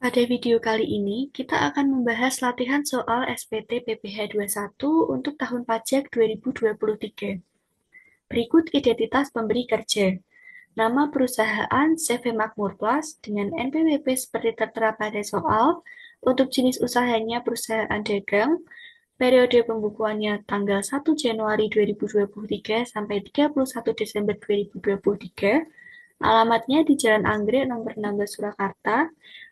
Pada video kali ini, kita akan membahas latihan soal SPT PPh 21 untuk tahun pajak 2023. Berikut identitas pemberi kerja. Nama perusahaan CV Makmur Plus dengan NPWP seperti tertera pada soal. Untuk jenis usahanya perusahaan dagang, periode pembukuannya tanggal 1 Januari 2023 sampai 31 Desember 2023. Alamatnya di Jalan Anggrek nomor 16 Surakarta,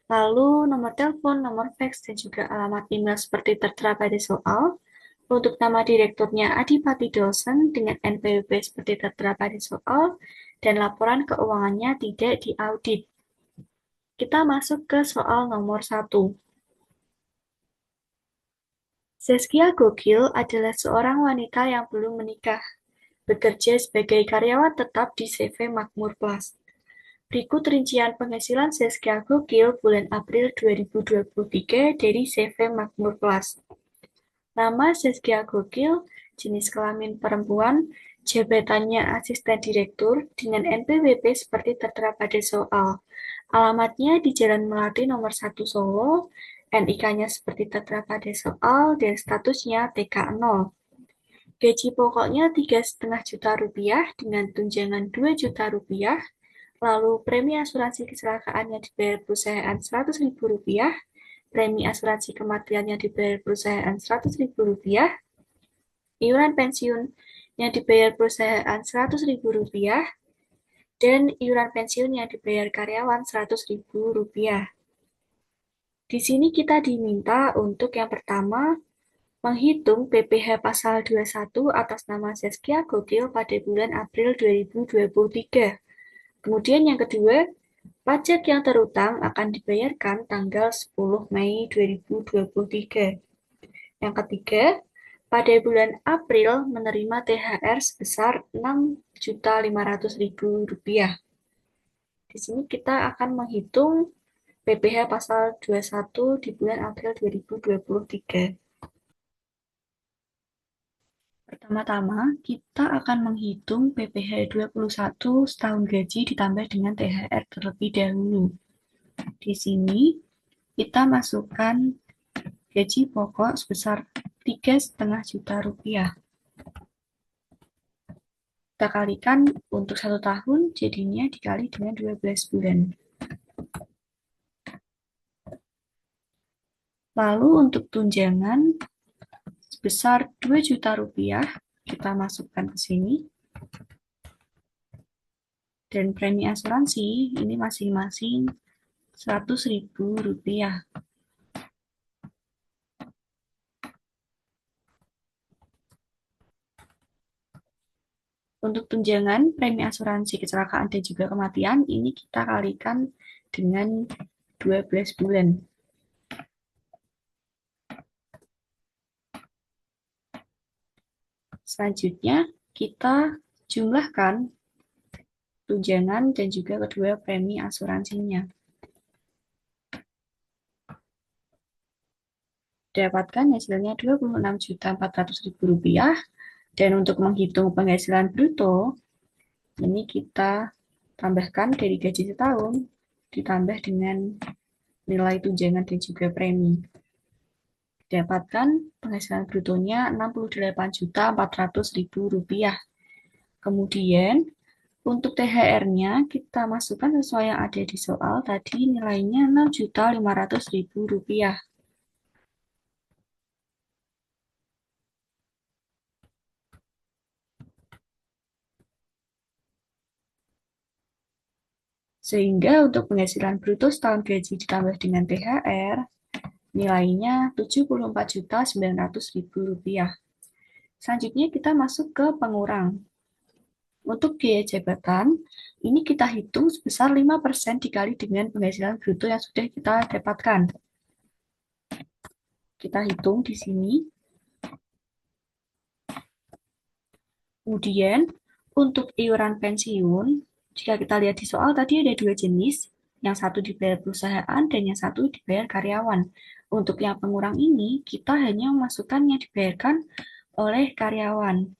lalu nomor telepon, nomor fax, dan juga alamat email seperti tertera pada soal. Untuk nama direkturnya Adipati Dosen dengan NPWP seperti tertera pada soal, dan laporan keuangannya tidak diaudit. Kita masuk ke soal nomor 1. Zaskia Gokil adalah seorang wanita yang belum menikah, bekerja sebagai karyawan tetap di CV Makmur Plus. Berikut rincian penghasilan Zaskia Gokil bulan April 2023 dari CV Makmur Plus. Nama Zaskia Gokil, jenis kelamin perempuan, jabatannya asisten direktur dengan NPWP seperti tertera pada soal. Alamatnya di Jalan Melati nomor 1 Solo, NIK-nya seperti tertera pada soal, dan statusnya TK0. Gaji pokoknya 3,5 juta rupiah dengan tunjangan 2 juta rupiah. Lalu premi asuransi kecelakaan yang dibayar perusahaan Rp100.000, premi asuransi kematian yang dibayar perusahaan Rp100.000, iuran pensiun yang dibayar perusahaan Rp100.000, dan iuran pensiun yang dibayar karyawan Rp100.000. Di sini kita diminta untuk yang pertama, menghitung PPh pasal 21 atas nama Zaskia Gokil pada bulan April 2023. Kemudian yang kedua, pajak yang terutang akan dibayarkan tanggal 10 Mei 2023. Yang ketiga, pada bulan April menerima THR sebesar Rp6.500.000. Di sini kita akan menghitung PPh pasal 21 di bulan April 2023. Pertama-tama, kita akan menghitung PPh 21 setahun gaji ditambah dengan THR terlebih dahulu. Di sini kita masukkan gaji pokok sebesar 3,5 juta rupiah. Kita kalikan untuk 1 tahun, jadinya dikali dengan 12 bulan. Lalu untuk tunjangan sebesar 2 juta rupiah, kita masukkan ke sini. Dan premi asuransi ini masing-masing Rp100.000. Untuk tunjangan premi asuransi kecelakaan dan juga kematian, ini kita kalikan dengan 12 bulan. Selanjutnya, kita jumlahkan tunjangan dan juga kedua premi asuransinya. Dapatkan hasilnya Rp26.400.000. Dan untuk menghitung penghasilan bruto, ini kita tambahkan dari gaji setahun, ditambah dengan nilai tunjangan dan juga premi. Dapatkan penghasilan brutonya Rp68.400.000. Kemudian, untuk THR-nya kita masukkan sesuai yang ada di soal tadi, nilainya Rp6.500.000. Sehingga untuk penghasilan bruto setahun gaji ditambah dengan THR, nilainya Rp74.900.000. Selanjutnya kita masuk ke pengurang. Untuk biaya jabatan, ini kita hitung sebesar 5% dikali dengan penghasilan bruto yang sudah kita dapatkan. Kita hitung di sini. Kemudian, untuk iuran pensiun, jika kita lihat di soal tadi ada dua jenis, yang satu dibayar perusahaan dan yang satu dibayar karyawan. Untuk yang pengurang ini, kita hanya memasukkan yang dibayarkan oleh karyawan.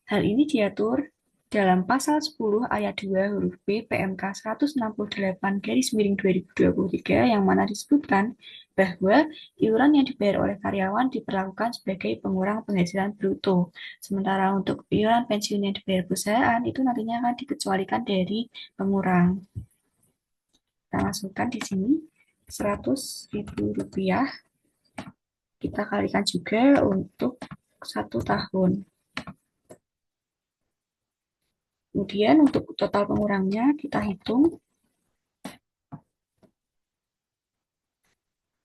Hal ini diatur Dalam pasal 10 ayat 2 huruf B PMK 168 garis miring 2023 yang mana disebutkan bahwa iuran yang dibayar oleh karyawan diperlakukan sebagai pengurang penghasilan bruto. Sementara untuk iuran pensiun yang dibayar perusahaan itu nantinya akan dikecualikan dari pengurang. Kita masukkan di sini Rp100.000. Kita kalikan juga untuk 1 tahun. Kemudian untuk total pengurangnya kita hitung.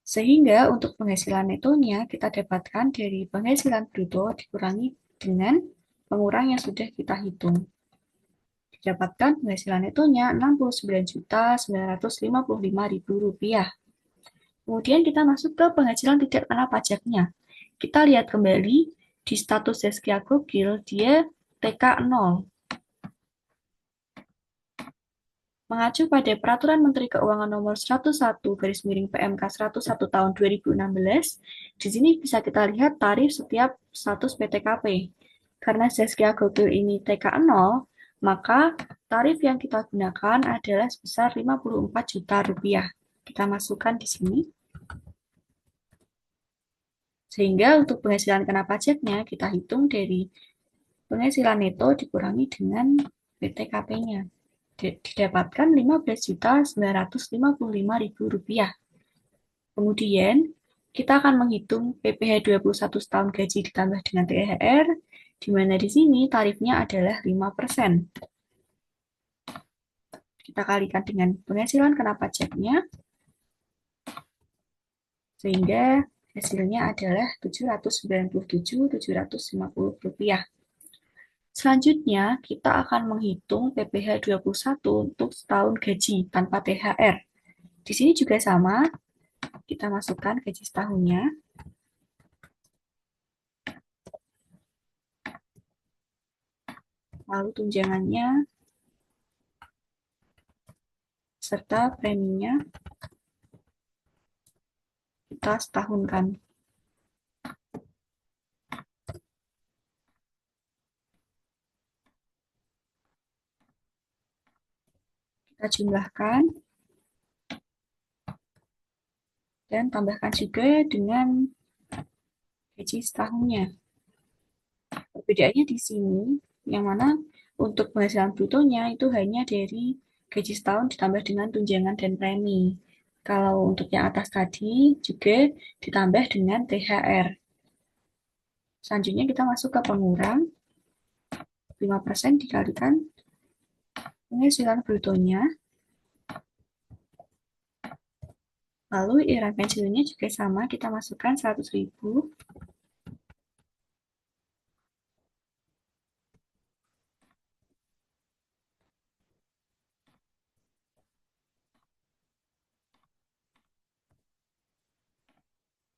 Sehingga untuk penghasilan netonya kita dapatkan dari penghasilan bruto dikurangi dengan pengurang yang sudah kita hitung. Didapatkan penghasilan netonya Rp69.955.000. Kemudian kita masuk ke penghasilan tidak kena pajaknya. Kita lihat kembali di status Zaskia Gokil, dia TK 0. Mengacu pada Peraturan Menteri Keuangan Nomor 101 garis miring PMK 101 tahun 2016, di sini bisa kita lihat tarif setiap status PTKP. Karena Zaskia Gokil ini TK 0, maka tarif yang kita gunakan adalah sebesar Rp54 juta. Kita masukkan di sini. Sehingga untuk penghasilan kena pajaknya kita hitung dari penghasilan neto dikurangi dengan PTKP-nya. Didapatkan Rp15.955.000. Kemudian, kita akan menghitung PPh 21 setahun gaji ditambah dengan THR, di mana di sini tarifnya adalah 5%. Kita kalikan dengan penghasilan kena pajaknya, sehingga hasilnya adalah Rp797.750. Selanjutnya, kita akan menghitung PPh 21 untuk setahun gaji tanpa THR. Di sini juga sama, kita masukkan gaji setahunnya. Lalu tunjangannya, serta preminya, kita setahunkan. Kita jumlahkan, dan tambahkan juga dengan gaji setahunnya. Perbedaannya di sini, yang mana untuk penghasilan brutonya itu hanya dari gaji setahun ditambah dengan tunjangan dan premi. Kalau untuk yang atas tadi juga ditambah dengan THR. Selanjutnya kita masuk ke pengurang. 5% dikalikan penghasilan brutonya. Lalu iuran pensiunnya juga sama, kita masukkan 100.000.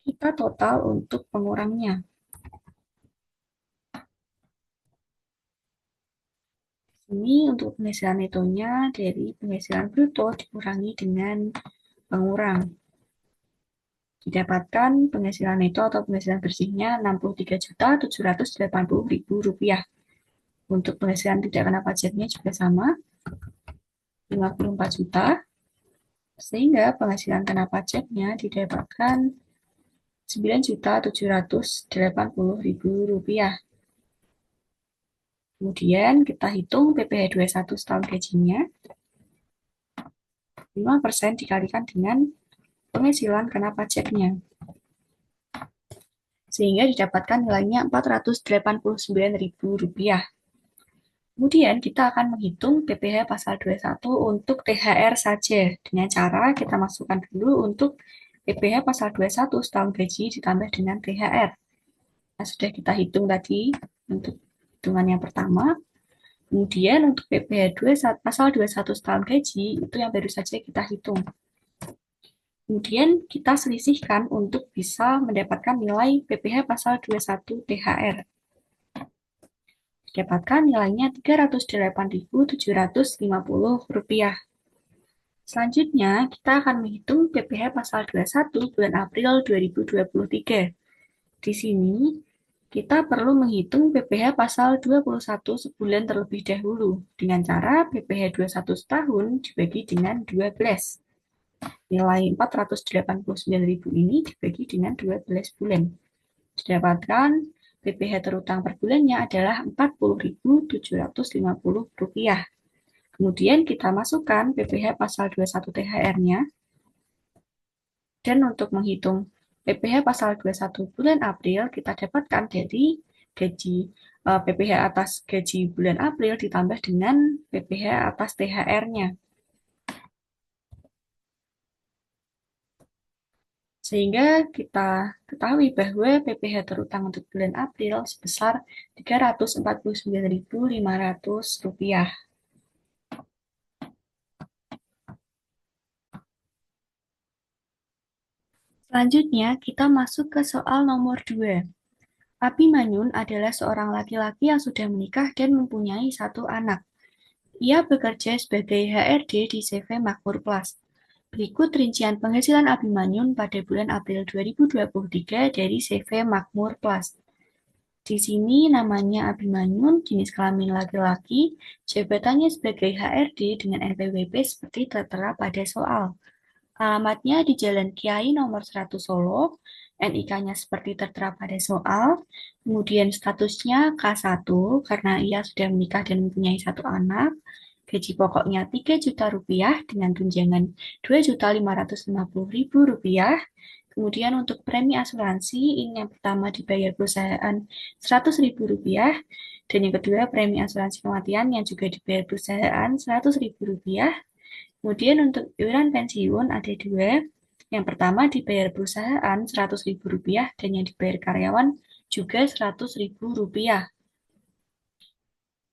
Kita total untuk pengurangnya. Ini untuk penghasilan netonya dari penghasilan bruto dikurangi dengan pengurang. Didapatkan penghasilan neto atau penghasilan bersihnya Rp63.780.000. Untuk penghasilan tidak kena pajaknya juga sama, 54 juta. Sehingga penghasilan kena pajaknya didapatkan Rp9.780.000. Kemudian kita hitung PPh 21 setahun gajinya. 5% dikalikan dengan penghasilan kena pajaknya. Sehingga didapatkan nilainya Rp489.000. Kemudian kita akan menghitung PPh pasal 21 untuk THR saja. Dengan cara kita masukkan dulu untuk PPh pasal 21 setahun gaji ditambah dengan THR. Nah, sudah kita hitung tadi untuk hitungan yang pertama. Kemudian untuk PPh pasal 21 setahun gaji, itu yang baru saja kita hitung. Kemudian kita selisihkan untuk bisa mendapatkan nilai PPh pasal 21 THR. Dapatkan nilainya Rp308.750. Selanjutnya, kita akan menghitung PPh pasal 21 bulan April 2023. Di sini, Kita perlu menghitung PPh pasal 21 sebulan terlebih dahulu dengan cara PPh 21 setahun dibagi dengan 12. Nilai 489.000 ini dibagi dengan 12 bulan. Didapatkan PPh terutang per bulannya adalah Rp40.750. Kemudian kita masukkan PPh pasal 21 THR-nya. Dan untuk menghitung PPh pasal 21 bulan April, kita dapatkan dari gaji PPh atas gaji bulan April ditambah dengan PPh atas THR-nya. Sehingga kita ketahui bahwa PPh terutang untuk bulan April sebesar Rp349.500. Selanjutnya, kita masuk ke soal nomor 2. Abimanyun adalah seorang laki-laki yang sudah menikah dan mempunyai satu anak. Ia bekerja sebagai HRD di CV Makmur Plus. Berikut rincian penghasilan Abimanyun pada bulan April 2023 dari CV Makmur Plus. Di sini namanya Abimanyun, jenis kelamin laki-laki, jabatannya sebagai HRD dengan NPWP seperti tertera pada soal. Alamatnya di Jalan Kiai nomor 100 Solo, NIK-nya seperti tertera pada soal, kemudian statusnya K1 karena ia sudah menikah dan mempunyai satu anak, gaji pokoknya Rp3 juta dengan tunjangan Rp2.550.000, kemudian untuk premi asuransi, ini yang pertama dibayar perusahaan Rp100.000, dan yang kedua premi asuransi kematian yang juga dibayar perusahaan Rp100.000. Kemudian untuk iuran pensiun ada dua. Yang pertama dibayar perusahaan Rp100.000 dan yang dibayar karyawan juga Rp100.000.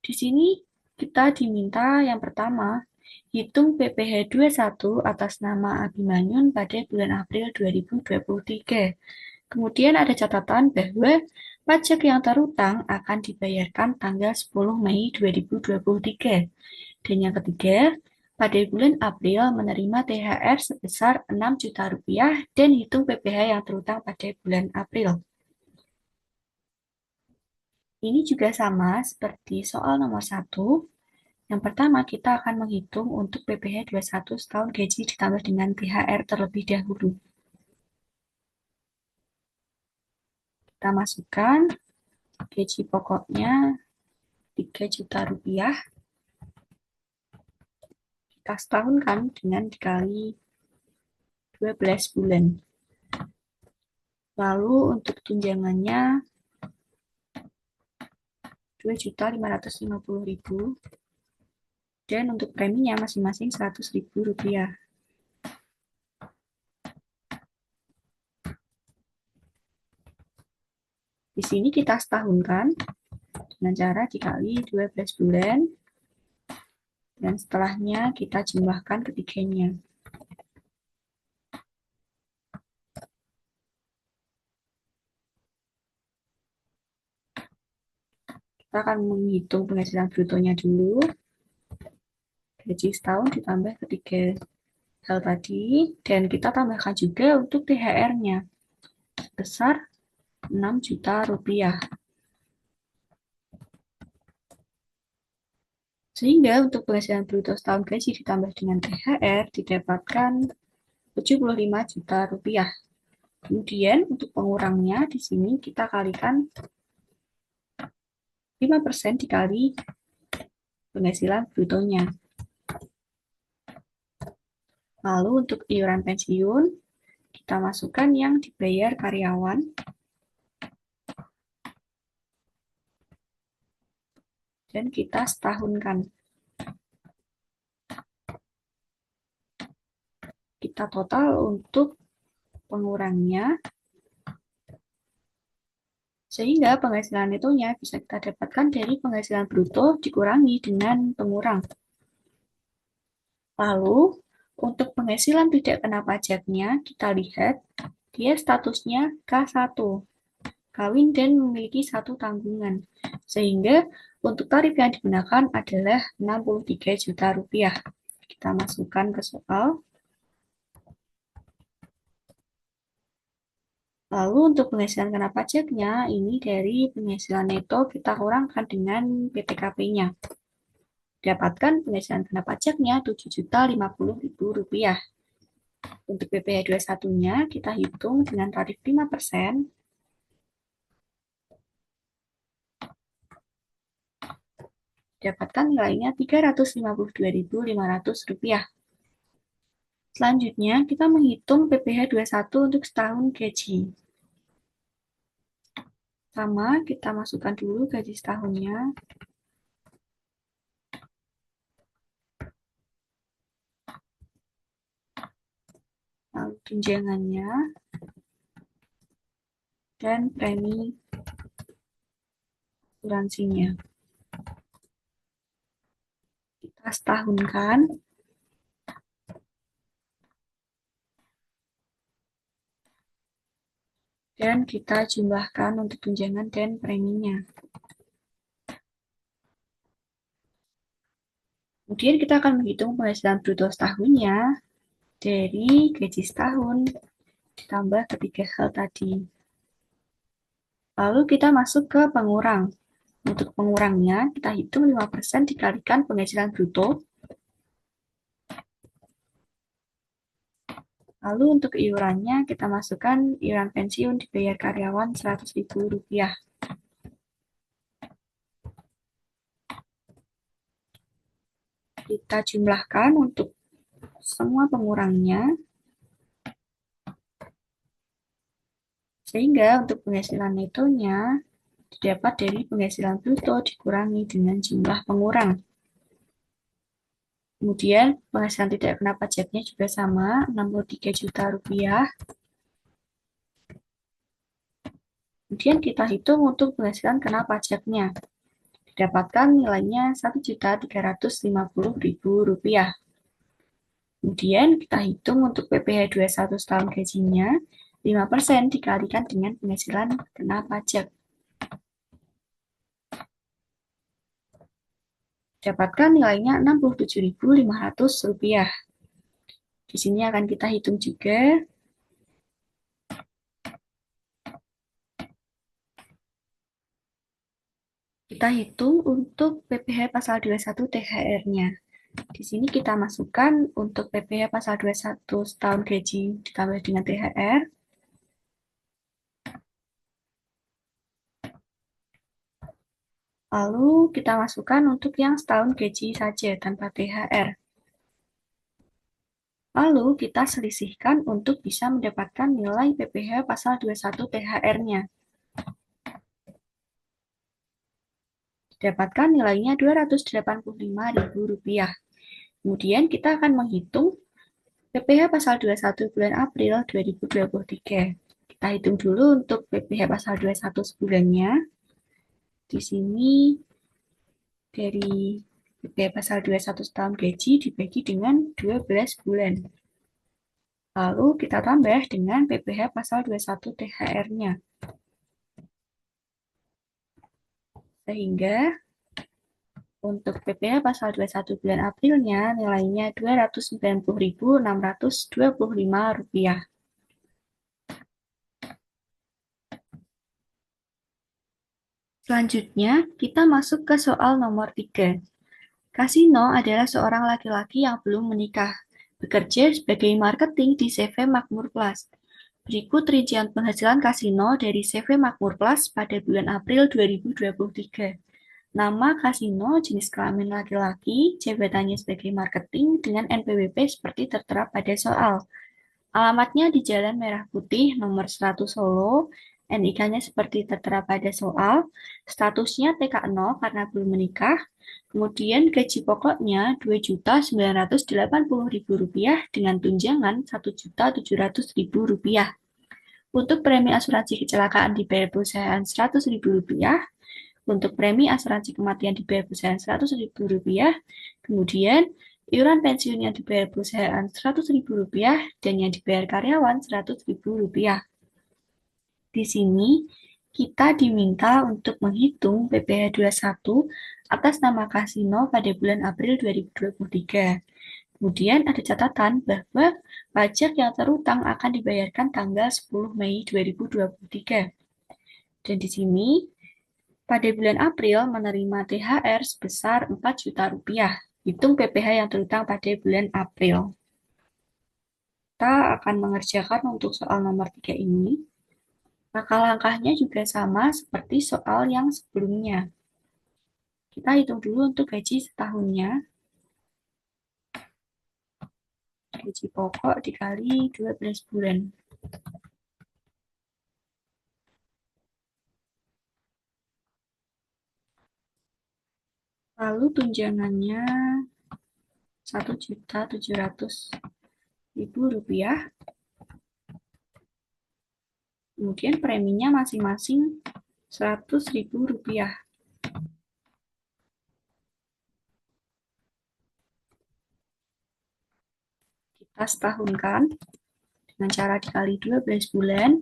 Di sini kita diminta yang pertama, hitung PPh 21 atas nama Abimanyun pada bulan April 2023. Kemudian ada catatan bahwa pajak yang terutang akan dibayarkan tanggal 10 Mei 2023. Dan yang ketiga, pada bulan April menerima THR sebesar Rp6 juta dan hitung PPh yang terutang pada bulan April. Ini juga sama seperti soal nomor 1. Yang pertama, kita akan menghitung untuk PPh 21 setahun gaji ditambah dengan THR terlebih dahulu. Kita masukkan gaji pokoknya Rp3 juta. Kita setahunkan dengan dikali 12 bulan. Lalu untuk tunjangannya Rp2.550.000 dan untuk preminya masing-masing Rp100.000. Di sini kita setahunkan dengan cara dikali 12 bulan dan setelahnya kita jumlahkan ketiganya. Kita akan menghitung penghasilan brutonya dulu. Gaji setahun ditambah ketiga hal tadi, dan kita tambahkan juga untuk THR-nya sebesar Rp6 juta. Sehingga untuk penghasilan bruto setahun gaji ditambah dengan THR didapatkan Rp75 juta. Kemudian untuk pengurangnya di sini kita kalikan 5% dikali penghasilan brutonya. Lalu untuk iuran pensiun, kita masukkan yang dibayar karyawan. Dan kita setahunkan. Kita total untuk pengurangnya. Sehingga penghasilan netonya bisa kita dapatkan dari penghasilan bruto dikurangi dengan pengurang. Lalu, untuk penghasilan tidak kena pajaknya, kita lihat dia statusnya K1, kawin dan memiliki satu tanggungan. Sehingga untuk tarif yang digunakan adalah Rp63 juta. Kita masukkan ke soal. Lalu untuk penghasilan kena pajaknya, ini dari penghasilan neto kita kurangkan dengan PTKP-nya. Dapatkan penghasilan kena pajaknya Rp7.050.000. Untuk PPh 21-nya kita hitung dengan tarif 5%. Dapatkan nilainya Rp352.500. Selanjutnya, kita menghitung PPh 21 untuk setahun gaji. Sama, kita masukkan dulu gaji setahunnya. Lalu tunjangannya, dan premi asuransinya. Kita setahunkan. Dan kita jumlahkan untuk tunjangan dan preminya. Kemudian kita akan menghitung penghasilan bruto setahunnya dari gaji setahun ditambah ketiga hal tadi. Lalu kita masuk ke pengurang. Untuk pengurangnya, kita hitung 5% dikalikan penghasilan bruto. Lalu untuk iurannya, kita masukkan iuran pensiun dibayar karyawan Rp100.000. Kita jumlahkan untuk semua pengurangnya. Sehingga untuk penghasilan netonya didapat dari penghasilan bruto dikurangi dengan jumlah pengurang. Kemudian penghasilan tidak kena pajaknya juga sama, Rp63 juta. Kemudian kita hitung untuk penghasilan kena pajaknya. Didapatkan nilainya Rp1.350.000. Kemudian kita hitung untuk PPh 21 setahun gajinya, 5% dikalikan dengan penghasilan kena pajak. Dapatkan nilainya Rp67.500. Di sini akan kita hitung juga. Kita hitung untuk PPh pasal 21 THR-nya. Di sini kita masukkan untuk PPh pasal 21 setahun gaji ditambah dengan THR. Lalu kita masukkan untuk yang setahun gaji saja tanpa THR. Lalu kita selisihkan untuk bisa mendapatkan nilai PPh pasal 21 THR-nya. Dapatkan nilainya Rp285.000. Kemudian kita akan menghitung PPh pasal 21 bulan April 2023. Kita hitung dulu untuk PPh pasal 21 sebulannya. Di sini dari PPh pasal 21 setahun gaji dibagi dengan 12 bulan. Lalu kita tambah dengan PPh pasal 21 THR-nya. Sehingga untuk PPh pasal 21 bulan Aprilnya nilainya Rp290.625. Selanjutnya, kita masuk ke soal nomor 3. Kasino adalah seorang laki-laki yang belum menikah, bekerja sebagai marketing di CV Makmur Plus. Berikut rincian penghasilan Kasino dari CV Makmur Plus pada bulan April 2023. Nama Kasino, jenis kelamin laki-laki, jabatannya sebagai marketing dengan NPWP seperti tertera pada soal. Alamatnya di Jalan Merah Putih nomor 100 Solo, NIK-nya seperti tertera pada soal, statusnya TK0 karena belum menikah, kemudian gaji pokoknya Rp2.980.000 dengan tunjangan Rp1.700.000. Untuk premi asuransi kecelakaan dibayar perusahaan Rp100.000, untuk premi asuransi kematian dibayar perusahaan Rp100.000, kemudian iuran pensiun yang dibayar perusahaan Rp100.000 dan yang dibayar karyawan Rp100.000. Di sini kita diminta untuk menghitung PPh 21 atas nama Kasino pada bulan April 2023. Kemudian ada catatan bahwa pajak yang terutang akan dibayarkan tanggal 10 Mei 2023. Dan di sini pada bulan April menerima THR sebesar 4 juta rupiah. Hitung PPh yang terutang pada bulan April. Kita akan mengerjakan untuk soal nomor 3 ini. Maka langkahnya juga sama seperti soal yang sebelumnya. Kita hitung dulu untuk gaji setahunnya. Gaji pokok dikali 12 bulan. Lalu tunjangannya 1.700.000 rupiah. Kemudian preminya masing-masing 100.000 rupiah. Kita setahunkan dengan cara dikali 12 bulan,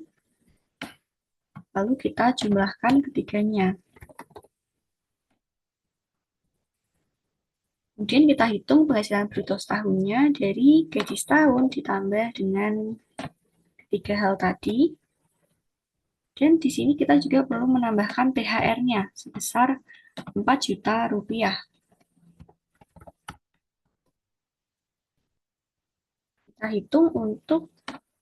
lalu kita jumlahkan ketiganya. Kemudian kita hitung penghasilan bruto setahunnya dari gaji setahun ditambah dengan ketiga hal tadi. Dan di sini kita juga perlu menambahkan THR-nya sebesar 4 juta rupiah. Kita hitung untuk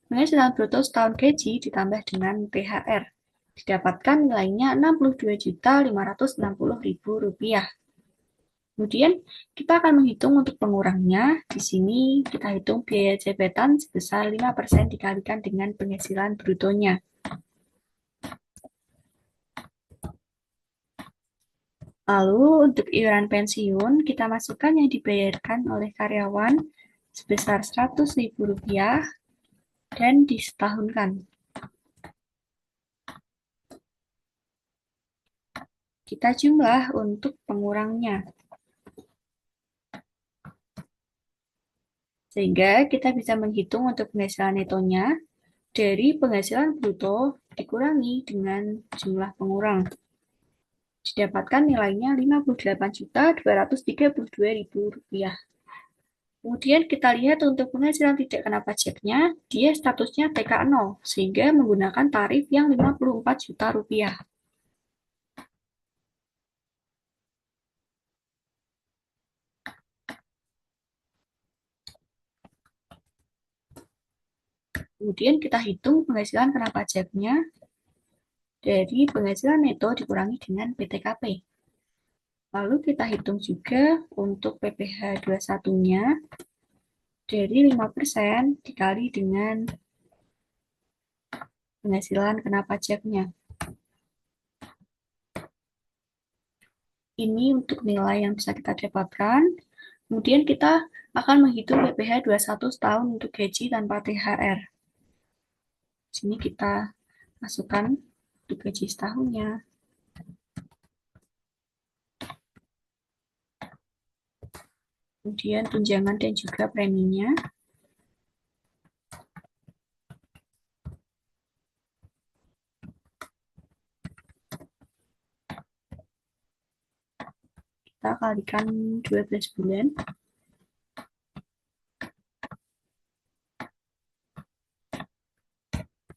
penghasilan bruto setahun gaji ditambah dengan THR. Didapatkan nilainya 62.560.000 rupiah. Kemudian kita akan menghitung untuk pengurangnya. Di sini kita hitung biaya jabatan sebesar 5% dikalikan dengan penghasilan brutonya. Lalu untuk iuran pensiun, kita masukkan yang dibayarkan oleh karyawan sebesar 100.000 rupiah dan disetahunkan. Kita jumlah untuk pengurangnya. Sehingga kita bisa menghitung untuk penghasilan netonya dari penghasilan bruto dikurangi dengan jumlah pengurang. Didapatkan nilainya 58.232.000 rupiah. Kemudian kita lihat untuk penghasilan tidak kena pajaknya, dia statusnya TK0, sehingga menggunakan tarif yang 54 juta rupiah. Kemudian kita hitung penghasilan kena pajaknya dari penghasilan neto dikurangi dengan PTKP. Lalu kita hitung juga untuk PPh 21-nya dari 5% dikali dengan penghasilan kena pajaknya. Ini untuk nilai yang bisa kita dapatkan. Kemudian kita akan menghitung PPh 21 setahun untuk gaji tanpa THR. Di sini kita masukkan untuk gaji setahunnya. Kemudian tunjangan dan juga preminya. Kita kalikan 12 bulan.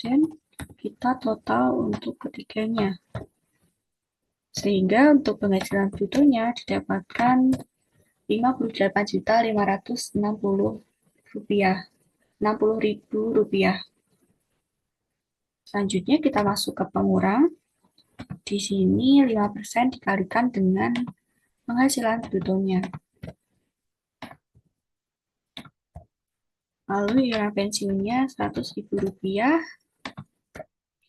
Dan kita total untuk ketiganya. Sehingga untuk penghasilan brutonya didapatkan 58.560.000 rupiah. Selanjutnya kita masuk ke pengurang. Di sini 5% dikalikan dengan penghasilan brutonya. Lalu iuran pensiunnya 100.000 rupiah.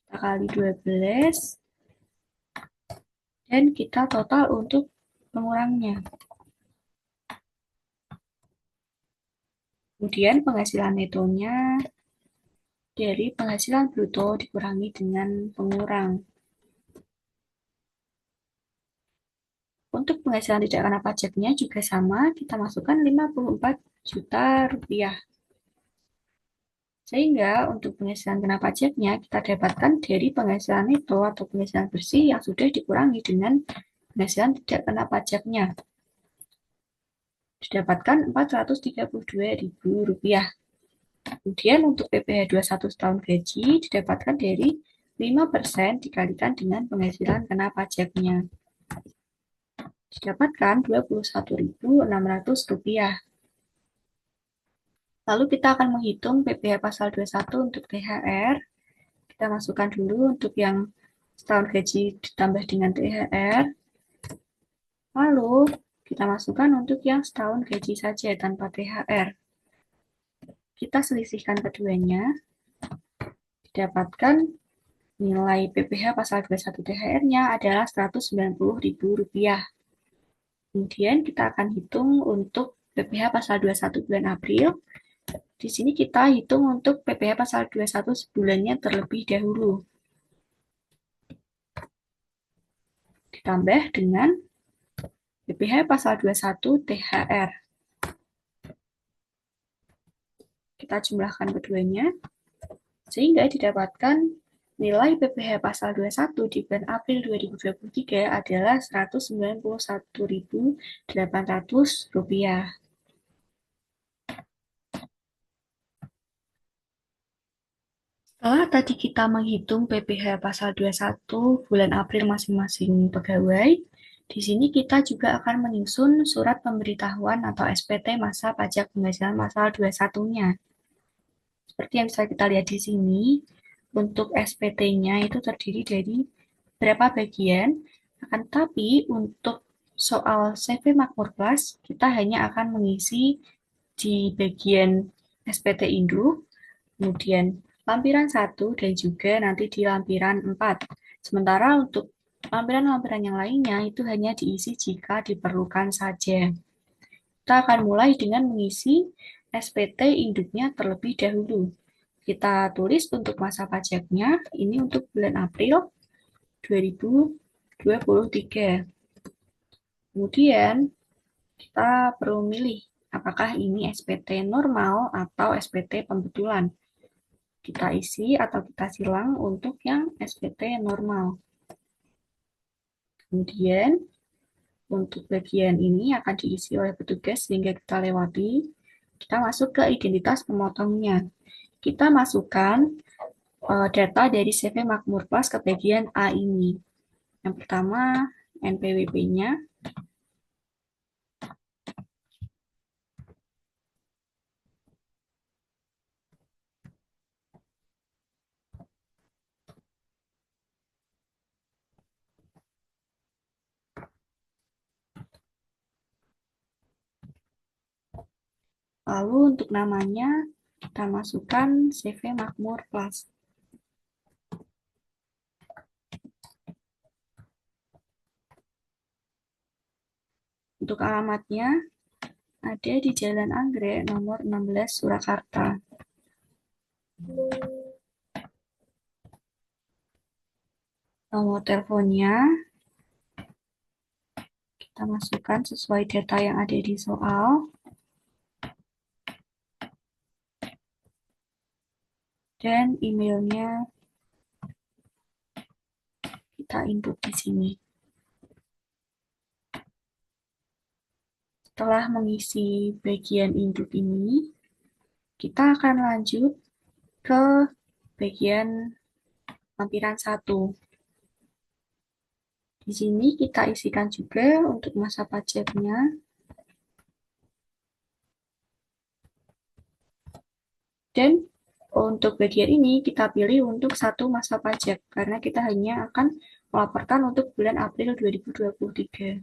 Kita kali 12. Dan kita total untuk pengurangnya. Kemudian penghasilan netonya dari penghasilan bruto dikurangi dengan pengurang. Untuk penghasilan tidak kena pajaknya juga sama, kita masukkan 54 juta rupiah. Sehingga untuk penghasilan kena pajaknya kita dapatkan dari penghasilan neto atau penghasilan bersih yang sudah dikurangi dengan penghasilan tidak kena pajaknya. didapatkan Rp432.000. Kemudian untuk PPh 21 setahun gaji didapatkan dari 5% dikalikan dengan penghasilan kena pajaknya. Didapatkan Rp21.600. Lalu kita akan menghitung PPh pasal 21 untuk THR. Kita masukkan dulu untuk yang setahun gaji ditambah dengan THR. Lalu kita masukkan untuk yang setahun gaji saja tanpa THR. Kita selisihkan keduanya. Didapatkan nilai PPh pasal 21 THR-nya adalah Rp190.000. Kemudian kita akan hitung untuk PPh pasal 21 bulan April. Di sini kita hitung untuk PPh pasal 21 sebulannya terlebih dahulu. Ditambah dengan PPh pasal 21 THR. Kita jumlahkan keduanya, sehingga didapatkan nilai PPh pasal 21 di bulan April 2023 adalah Rp191.800. Setelah tadi kita menghitung PPh pasal 21 bulan April masing-masing pegawai, di sini kita juga akan menyusun surat pemberitahuan atau SPT masa pajak penghasilan pasal 21-nya. Seperti yang bisa kita lihat di sini, untuk SPT-nya itu terdiri dari beberapa bagian, akan tetapi untuk soal CV Makmur Plus, kita hanya akan mengisi di bagian SPT induk, kemudian lampiran 1 dan juga nanti di lampiran 4. Sementara untuk lampiran-lampiran yang lainnya itu hanya diisi jika diperlukan saja. Kita akan mulai dengan mengisi SPT induknya terlebih dahulu. Kita tulis untuk masa pajaknya, ini untuk bulan April 2023. Kemudian kita perlu milih apakah ini SPT normal atau SPT pembetulan. Kita isi atau kita silang untuk yang SPT normal. Kemudian untuk bagian ini akan diisi oleh petugas sehingga kita lewati. Kita masuk ke identitas pemotongnya. Kita masukkan data dari CV Makmur Plus ke bagian A ini. Yang pertama NPWP-nya, lalu untuk namanya kita masukkan CV Makmur Plus. Untuk alamatnya ada di Jalan Anggrek nomor 16 Surakarta. Nomor teleponnya kita masukkan sesuai data yang ada di soal. Dan emailnya kita input di sini. Setelah mengisi bagian induk ini, kita akan lanjut ke bagian lampiran 1. Di sini kita isikan juga untuk masa pajaknya. Dan untuk bagian ini kita pilih untuk satu masa pajak, karena kita hanya akan melaporkan untuk bulan April 2023.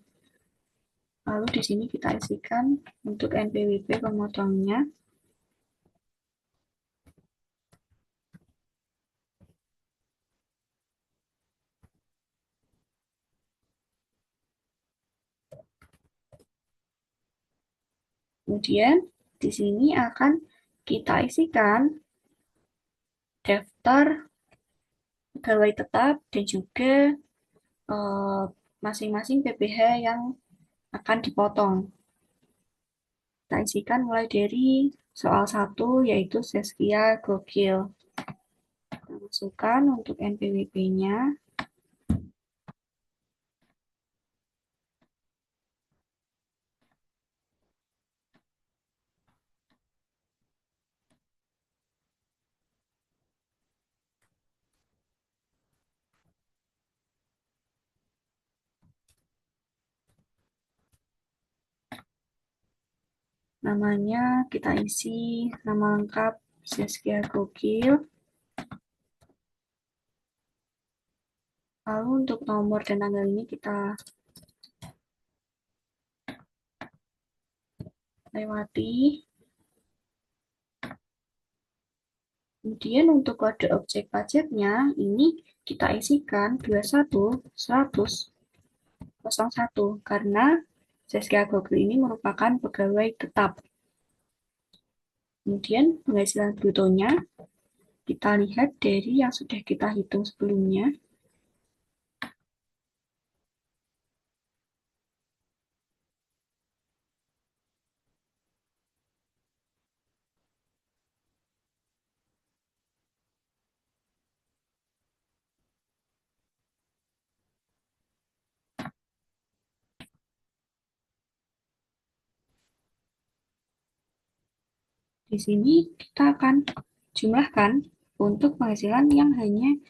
Lalu di sini kita isikan untuk NPWP pemotongnya. Kemudian di sini akan kita isikan daftar pegawai tetap dan juga masing-masing PPh yang akan dipotong. Kita isikan mulai dari soal 1 yaitu Saskia Gokil. Kita masukkan untuk NPWP-nya. Namanya kita isi nama lengkap Zaskia Gokil. Lalu untuk nomor dan tanggal ini kita lewati. Kemudian untuk kode objek pajaknya ini kita isikan 21.100.01 karena Zaskia Gokil ini merupakan pegawai tetap. Kemudian penghasilan brutonya kita lihat dari yang sudah kita hitung sebelumnya. Di sini kita akan jumlahkan untuk penghasilan yang hanya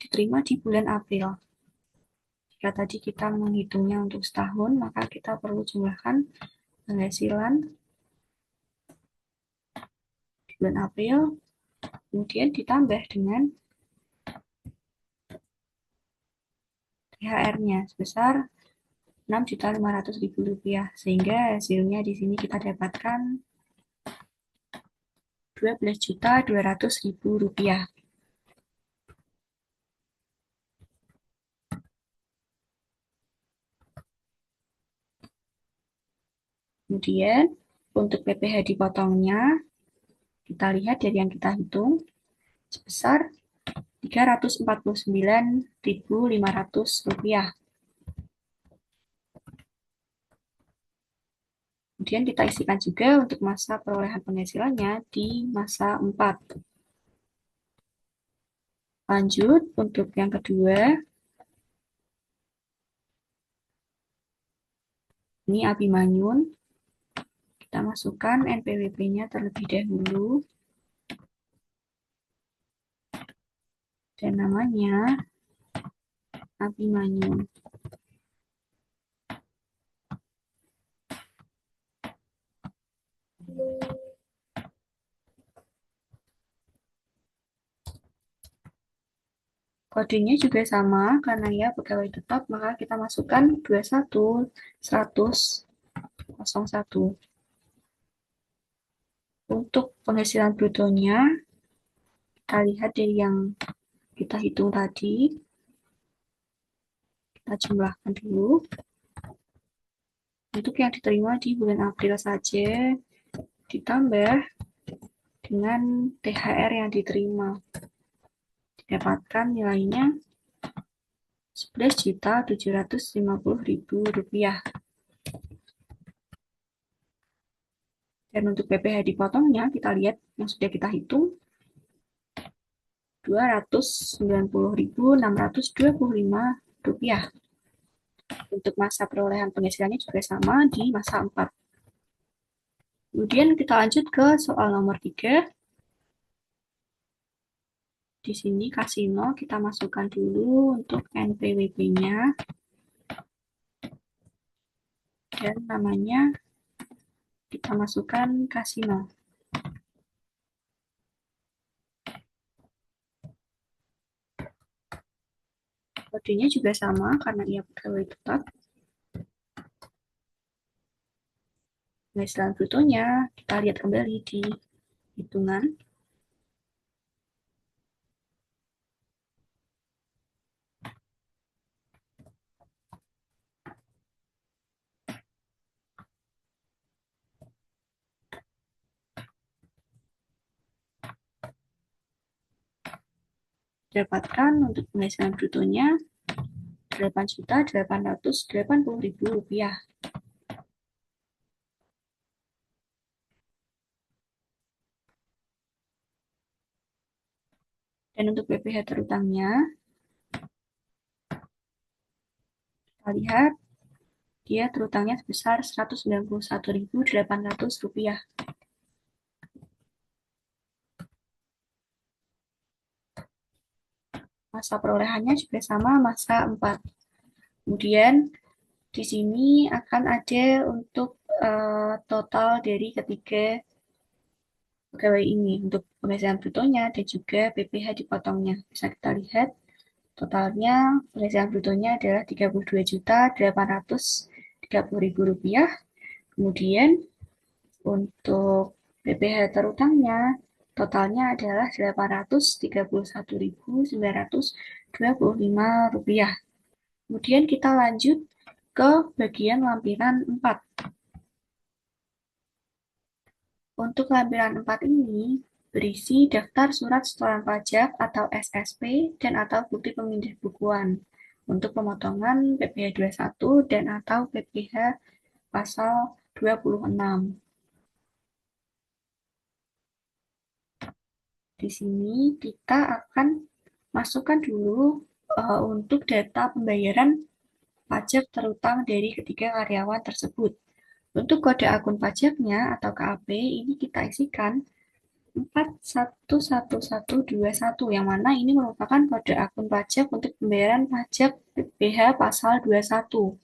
diterima di bulan April. Jika tadi kita menghitungnya untuk setahun, maka kita perlu jumlahkan penghasilan di bulan April, kemudian ditambah dengan THR-nya sebesar Rp6.500.000, sehingga hasilnya di sini kita dapatkan Rp12.200.000. Kemudian untuk PPh dipotongnya, kita lihat dari yang kita hitung sebesar Rp349.500. Kemudian kita isikan juga untuk masa perolehan penghasilannya di masa 4. Lanjut, untuk yang kedua, ini Abimanyun. Kita masukkan NPWP-nya terlebih dahulu. Dan namanya Abimanyun. Kodenya juga sama, karena ya pegawai tetap, maka kita masukkan 21.100.01. Untuk penghasilan brutonya, kita lihat dari yang kita hitung tadi. Kita jumlahkan dulu. Untuk yang diterima di bulan April saja, ditambah dengan THR yang diterima. Didapatkan nilainya Rp11.750.000. Dan untuk PPh dipotongnya, kita lihat yang sudah kita hitung, Rp290.625. Untuk masa perolehan penghasilannya juga sama di masa 4. Kemudian kita lanjut ke soal nomor 3. Di sini kasino kita masukkan dulu untuk NPWP-nya. Dan namanya kita masukkan kasino. Kodenya juga sama karena ia pegawai tetap. Penghasilan brutonya kita lihat kembali di hitungan. Dapatkan untuk penghasilan brutonya Rp8.880.000. Dan untuk PPh terutangnya, kita lihat dia terutangnya sebesar Rp191.800. Masa perolehannya juga sama, masa 4. Kemudian di sini akan ada untuk total dari ketiga pegawai ini untuk penghasilan brutonya dan juga PPh dipotongnya. Bisa kita lihat totalnya penghasilan brutonya adalah Rp32.830.000. Kemudian untuk PPh terutangnya totalnya adalah Rp831.925. Kemudian kita lanjut ke bagian lampiran 4. Untuk lampiran 4 ini berisi daftar surat setoran pajak atau SSP dan atau bukti pemindahbukuan untuk pemotongan PPh 21 dan atau PPh pasal 26. Di sini kita akan masukkan dulu untuk data pembayaran pajak terutang dari ketiga karyawan tersebut. Untuk kode akun pajaknya atau KAP ini kita isikan 411121 yang mana ini merupakan kode akun pajak untuk pembayaran pajak PPh pasal 21.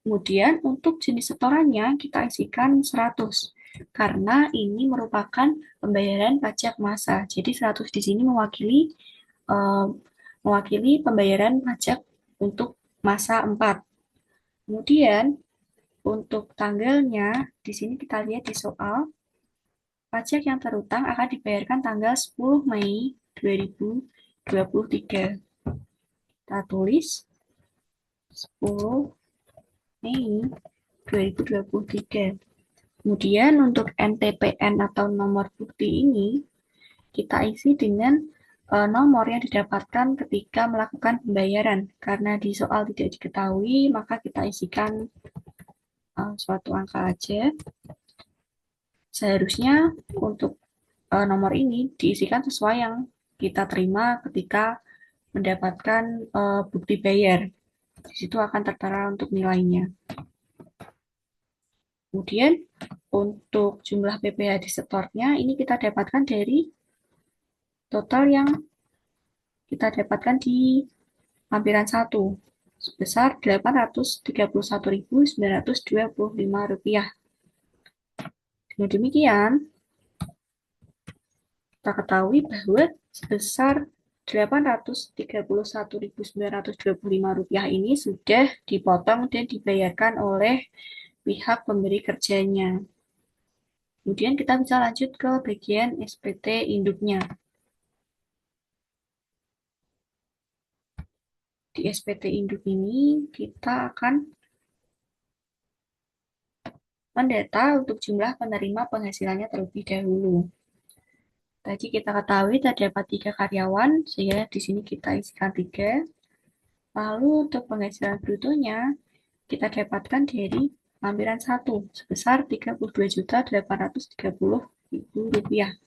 Kemudian untuk jenis setorannya kita isikan 100 karena ini merupakan pembayaran pajak massa. Jadi 100 di sini mewakili pembayaran pajak untuk masa 4. Kemudian untuk tanggalnya di sini kita lihat di soal pajak yang terutang akan dibayarkan tanggal 10 Mei 2023. Kita tulis 10 Mei 2023. Kemudian untuk NTPN atau nomor bukti ini kita isi dengan nomor yang didapatkan ketika melakukan pembayaran. Karena di soal tidak diketahui, maka kita isikan suatu angka aja. Seharusnya untuk nomor ini diisikan sesuai yang kita terima ketika mendapatkan bukti bayar. Di situ akan tertera untuk nilainya. Kemudian untuk jumlah PPh di setornya ini kita dapatkan dari total yang kita dapatkan di lampiran 1 sebesar Rp831.925. Dengan demikian, kita ketahui bahwa sebesar Rp831.925 ini sudah dipotong dan dibayarkan oleh pihak pemberi kerjanya. Kemudian kita bisa lanjut ke bagian SPT induknya. Di SPT induk ini kita akan mendata untuk jumlah penerima penghasilannya terlebih dahulu. Tadi kita ketahui terdapat 3 karyawan, sehingga di sini kita isikan 3. Lalu untuk penghasilan brutonya kita dapatkan dari lampiran 1 sebesar Rp32.830.000.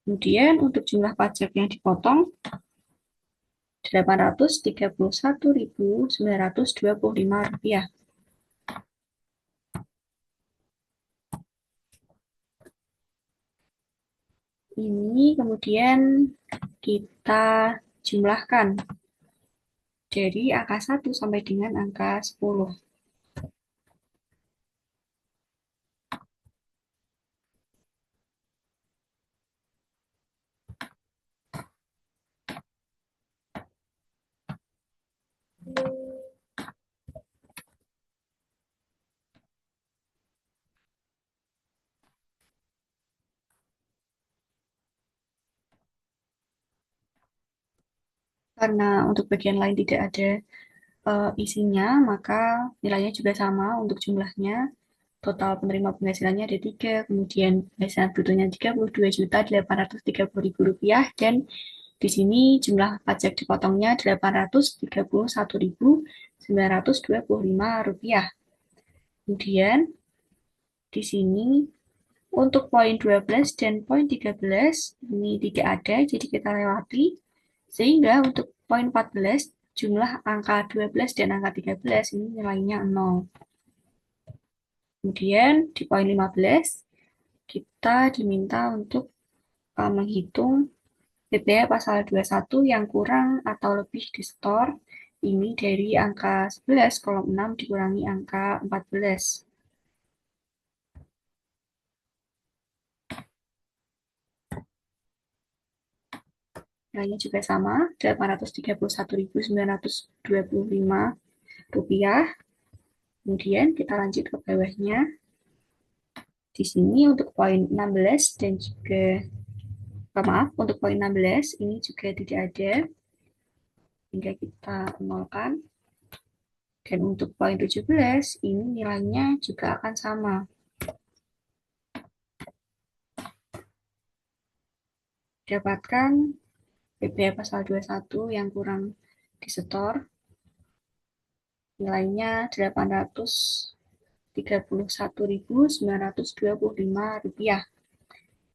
Kemudian untuk jumlah pajak yang dipotong Rp831.925. Ini kemudian kita jumlahkan dari angka 1 sampai dengan angka 10. Karena untuk bagian lain tidak ada isinya, maka nilainya juga sama untuk jumlahnya. Total penerima penghasilannya ada 3, kemudian penghasilan brutonya Rp32.830.000, dan di sini jumlah pajak dipotongnya Rp831.925. Kemudian di sini untuk poin 12 dan poin 13 ini tidak ada, jadi kita lewati. Sehingga untuk poin 14 jumlah angka 12 dan angka 13 ini nilainya 0. Kemudian di poin 15 kita diminta untuk menghitung PPh pasal 21 yang kurang atau lebih disetor Ini dari angka 11, kolom 6 dikurangi angka 14. Nilainya juga sama, Rp831.925. Kemudian kita lanjut ke bawahnya. Di sini untuk poin 16 dan juga, maaf, untuk poin 16 ini juga tidak ada, hingga kita nolkan. Dan untuk poin 17, ini nilainya juga akan sama. Dapatkan PPh pasal 21 yang kurang disetor, nilainya Rp831.925.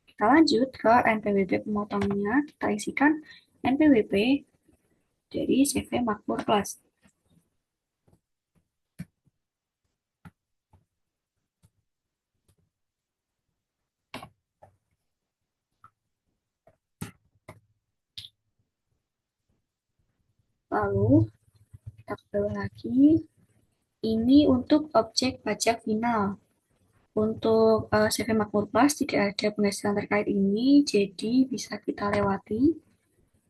Kita lanjut ke NPWP pemotongnya, kita isikan NPWP dari CV Makmur Plus. Lalu kita ke bawah lagi, ini untuk objek pajak final. Untuk CV Makmur Plus tidak ada penghasilan terkait ini, jadi bisa kita lewati.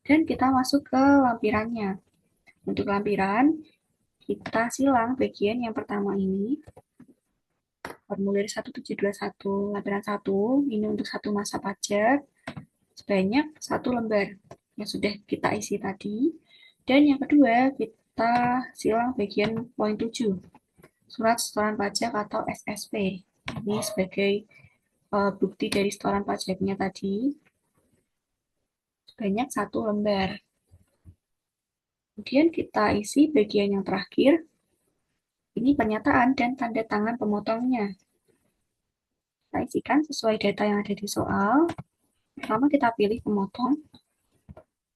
Dan kita masuk ke lampirannya. Untuk lampiran, kita silang bagian yang pertama ini. Formulir 1721, lampiran 1, ini untuk satu masa pajak, sebanyak 1 lembar yang sudah kita isi tadi. Dan yang kedua, kita silang bagian poin 7, surat setoran pajak atau SSP. Ini sebagai bukti dari setoran pajaknya tadi, sebanyak 1 lembar. Kemudian kita isi bagian yang terakhir, ini pernyataan dan tanda tangan pemotongnya. Kita isikan sesuai data yang ada di soal. Pertama kita pilih pemotong,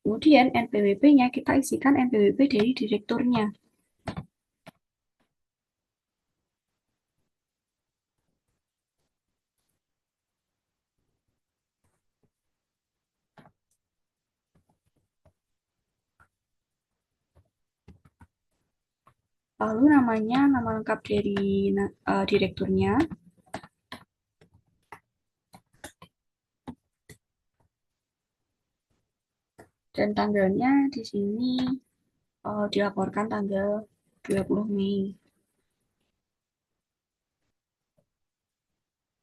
kemudian NPWP-nya kita isikan NPWP dari direkturnya. Lalu namanya, nama lengkap dari direkturnya. Dan tanggalnya di sini dilaporkan tanggal 20 Mei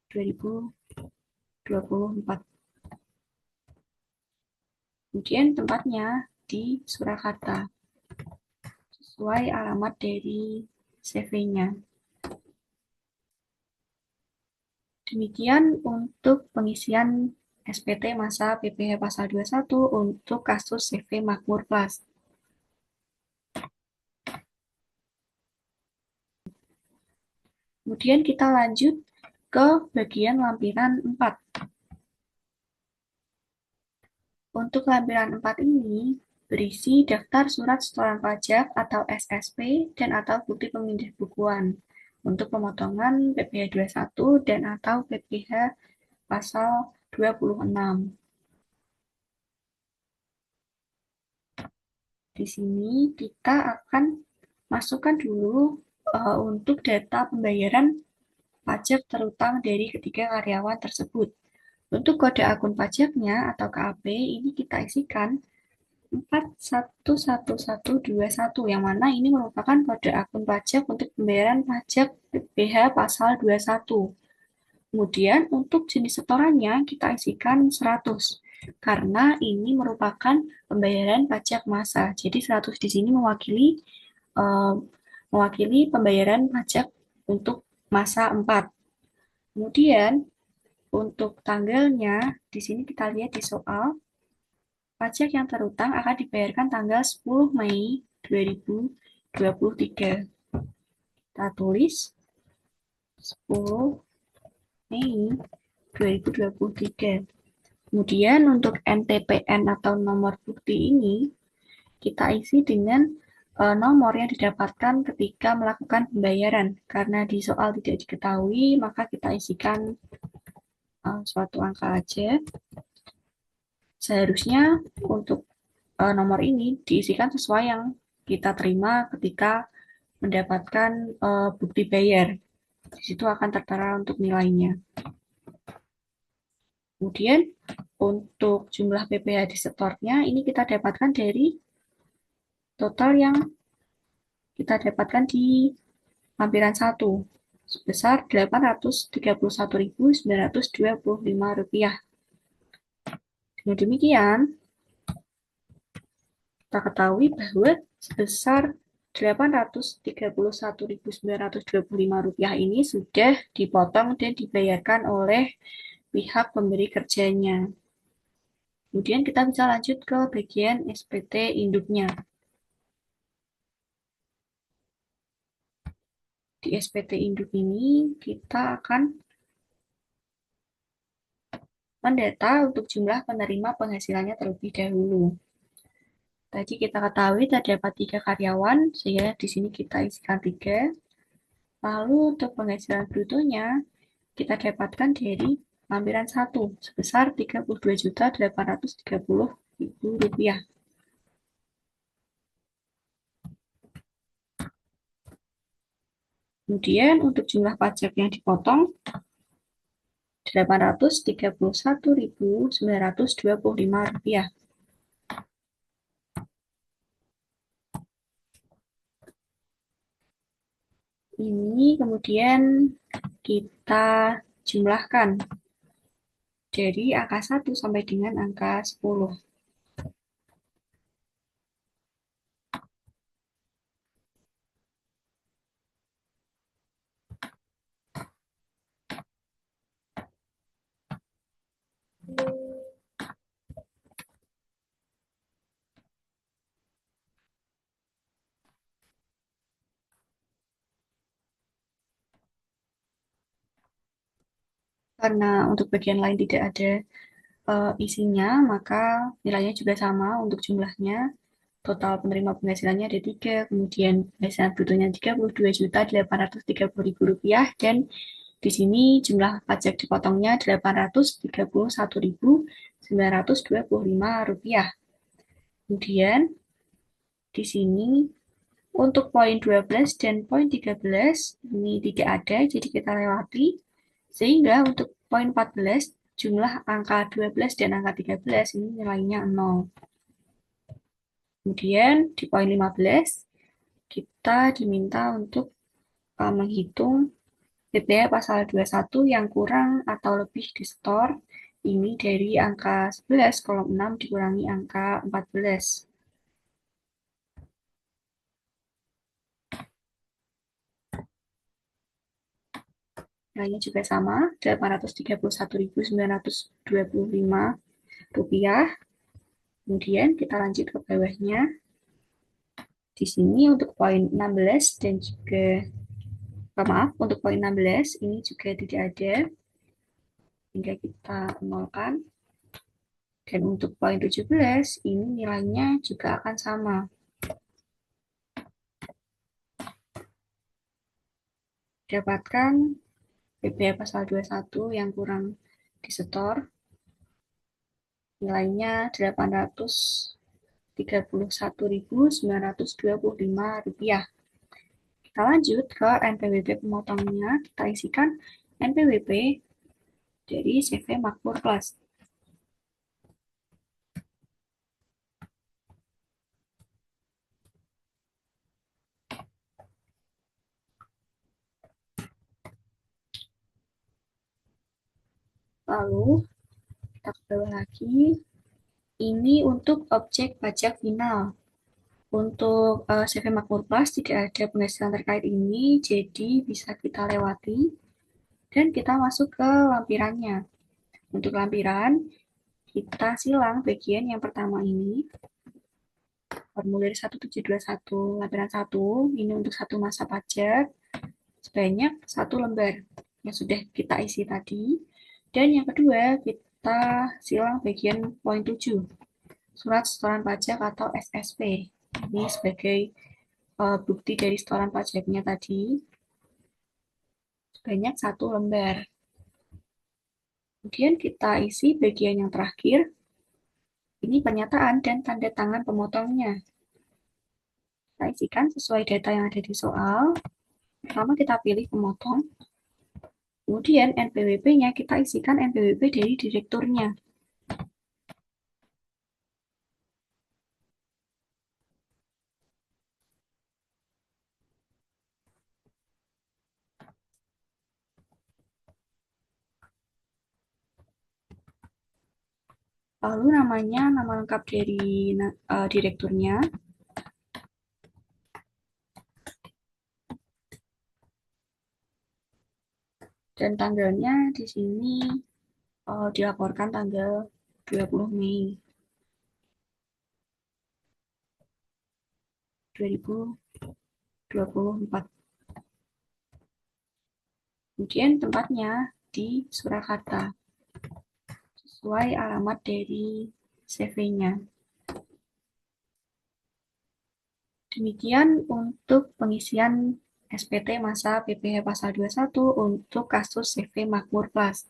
2024. Kemudian tempatnya di Surakarta, sesuai alamat dari CV-nya. Demikian untuk pengisian SPT masa PPh pasal 21 untuk kasus CV Makmur Plus. Kemudian kita lanjut ke bagian lampiran 4. Untuk lampiran 4 ini berisi daftar surat setoran pajak atau SSP dan atau bukti pemindahbukuan untuk pemotongan PPh 21 dan atau PPh pasal 26. Di sini kita akan masukkan dulu untuk data pembayaran pajak terutang dari ketiga karyawan tersebut. Untuk kode akun pajaknya atau KAP ini kita isikan 411121, yang mana ini merupakan kode akun pajak untuk pembayaran pajak PPh pasal 21. Kemudian untuk jenis setorannya kita isikan 100, karena ini merupakan pembayaran pajak massa. Jadi 100 di sini mewakili pembayaran pajak untuk masa 4. Kemudian untuk tanggalnya, di sini kita lihat di soal, pajak yang terutang akan dibayarkan tanggal 10 Mei 2023. Kita tulis 10 Mei 2023. Kemudian untuk NTPN atau nomor bukti ini, kita isi dengan nomor yang didapatkan ketika melakukan pembayaran. Karena di soal tidak diketahui, maka kita isikan suatu angka aja. Seharusnya untuk nomor ini diisikan sesuai yang kita terima ketika mendapatkan bukti bayar. Di situ akan tertera untuk nilainya. Kemudian untuk jumlah PPh di setornya ini kita dapatkan dari total yang kita dapatkan di lampiran 1 sebesar Rp831.925. Dengan demikian, kita ketahui bahwa sebesar Rp831.925 ini sudah dipotong dan dibayarkan oleh pihak pemberi kerjanya. Kemudian kita bisa lanjut ke bagian SPT induknya. Di SPT induk ini kita akan mendata untuk jumlah penerima penghasilannya terlebih dahulu. Tadi kita ketahui terdapat 3 karyawan, sehingga di sini kita isikan 3. Lalu untuk penghasilan brutonya kita dapatkan dari lampiran 1 sebesar Rp32.830.000. Kemudian untuk jumlah pajak yang dipotong Rp831.925. Ini kemudian kita jumlahkan dari angka 1 sampai dengan angka 10. Karena untuk bagian lain tidak ada isinya, maka nilainya juga sama untuk jumlahnya. Total penerima penghasilannya ada 3, kemudian penghasilan brutonya Rp32.830.000, dan di sini jumlah pajak dipotongnya Rp831.925. Kemudian di sini untuk poin 12 dan poin 13 ini tidak ada, jadi kita lewati. Sehingga untuk poin 14, jumlah angka 12 dan angka 13 ini nilainya 0. Kemudian di poin 15, kita diminta untuk menghitung PPh pasal 21 yang kurang atau lebih disetor. Ini dari angka 11 kolom 6 dikurangi angka 14. Nilainya juga sama, Rp831.925. Kemudian kita lanjut ke bawahnya. Di sini untuk poin 16 dan juga maaf, untuk poin 16 ini juga tidak ada, hingga kita nolkan. Dan untuk poin 17 ini nilainya juga akan sama. Dapatkan PPh pasal 21 yang kurang disetor, nilainya Rp831.925. Kita lanjut ke NPWP pemotongnya. Kita isikan NPWP dari CV Makmur Plus. Lalu kita ke bawah lagi. Ini untuk objek pajak final. Untuk CV Makmur Plus tidak ada penghasilan terkait ini, jadi bisa kita lewati. Dan kita masuk ke lampirannya. Untuk lampiran, kita silang bagian yang pertama ini. Formulir 1721 lampiran 1, ini untuk satu masa pajak, sebanyak 1 lembar yang sudah kita isi tadi. Dan yang kedua, kita silang bagian poin 7, surat setoran pajak atau SSP. Ini sebagai bukti dari setoran pajaknya tadi, sebanyak 1 lembar. Kemudian kita isi bagian yang terakhir, ini pernyataan dan tanda tangan pemotongnya. Kita isikan sesuai data yang ada di soal. Pertama kita pilih pemotong. Kemudian NPWP-nya kita isikan NPWP dari direkturnya. Lalu namanya, nama lengkap dari direkturnya. Dan tanggalnya di sini dilaporkan tanggal 20 Mei 2024. Kemudian tempatnya di Surakarta, sesuai alamat dari CV-nya. Demikian untuk pengisian SPT masa PPh Pasal 21 untuk kasus CV Makmur Plus.